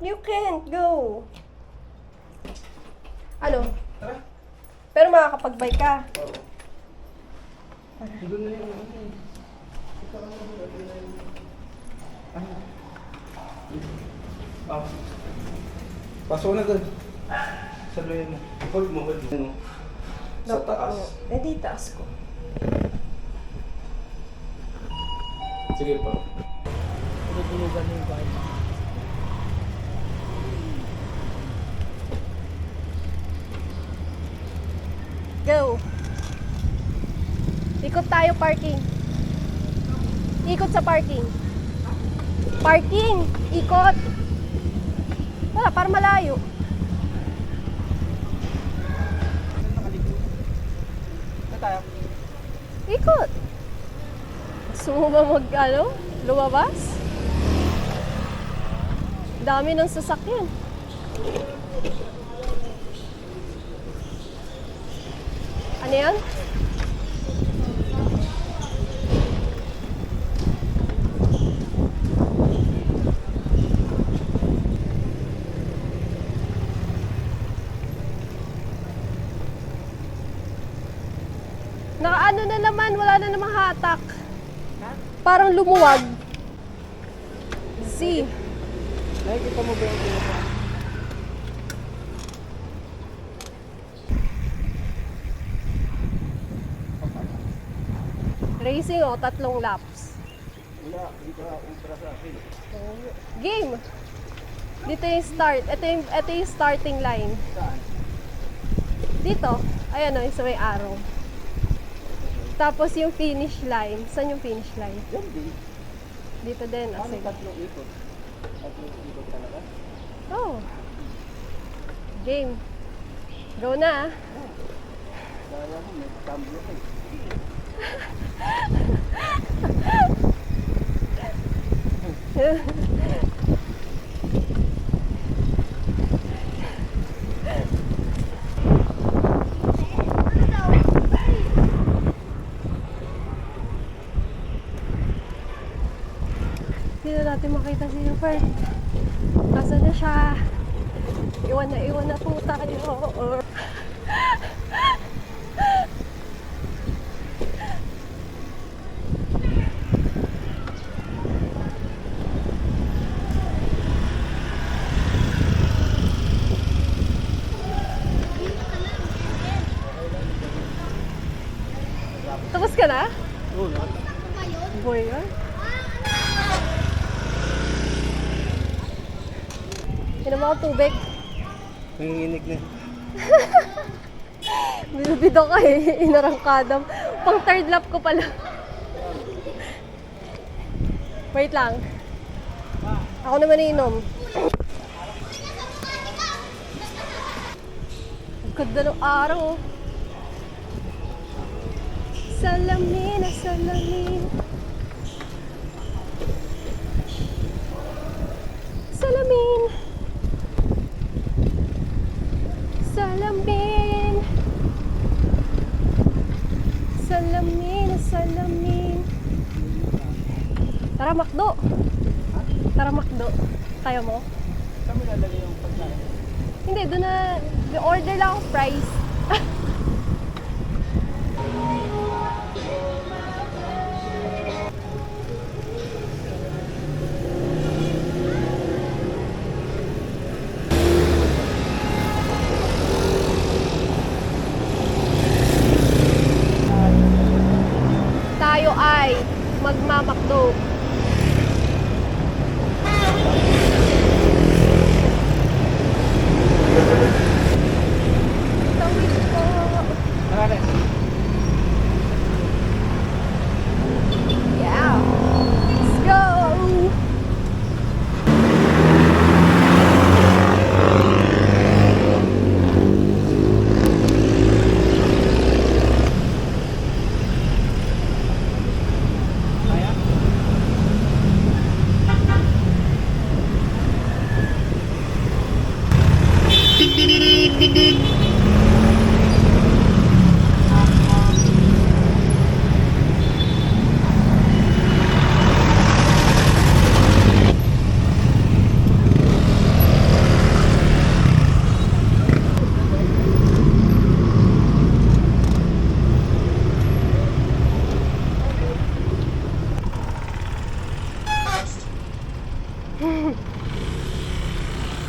You can't go. Ano? Tara. Pero makakapag-bike ka. Doon na yung ano eh. Ah. Pasok na doon. Saluhin mo. Hold mo. Sa taas. Eh, di taas ko. Sige pa. Pinutulugan mo yung bahay. Go. Ikot tayo parking. Ikot sa parking. Parking! Ikot! Wala, para malayo. Saan tayo? Ikot! Gusto mo ba lumabas? Dami ng sasakyan. Ano yan? Nakaano na naman, wala na namang hatak. Parang lumuwag. See? Nakikita mo ba yung pinaka? Racing 3 laps. Wala, hindi ka ultra sa akin. Game! Dito yung start. Ito yung starting line. Saan? Dito. Ayan o, yung sa may arrow. Tapos yung finish line. Saan yung finish line? Yan din. Dito din. Ano Sige. tatlong ikot? Tatlong ikot talaga? Oh. Game. Go na. Kaya mo, may cambio ka eh. Hindi na natin makita si Rupert. Nasaan na siya? Iwan na po tayo. Tapos ka na? Oo, lahat. Boy, yan. Inom ako tubig. Nanginginig na. Binubido ka eh. Inarangkadam. Pang third lap ko pala. Wait lang. Ako naman iinom. Ang ganda ng araw. Oh. Salamin na salamin. Salamin. Salamin. Salamin na salamin. Tara, Makdo. Tara, Makdo. Kaya mo? Saan mo lalagay yung pagkain? Hindi, doon na. Order lang ako fries. Tayo ay magmamakdo. Tawid ko.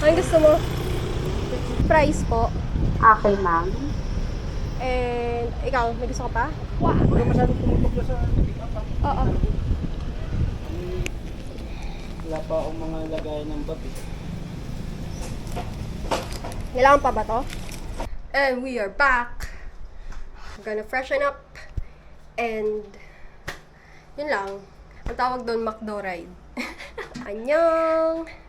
Anong gusto mo? Fries po. Okay, ma'am. And, ikaw, may gusto ka pa? Huwag ka masyadong tumutok na sa pick-up ha. Oo. Wala pa akong mga lagayan ng babi. Kailangan pa ba to? And we are back. We're gonna freshen up. And, yun lang. Ang tawag doon, McDo ride. Annyeong!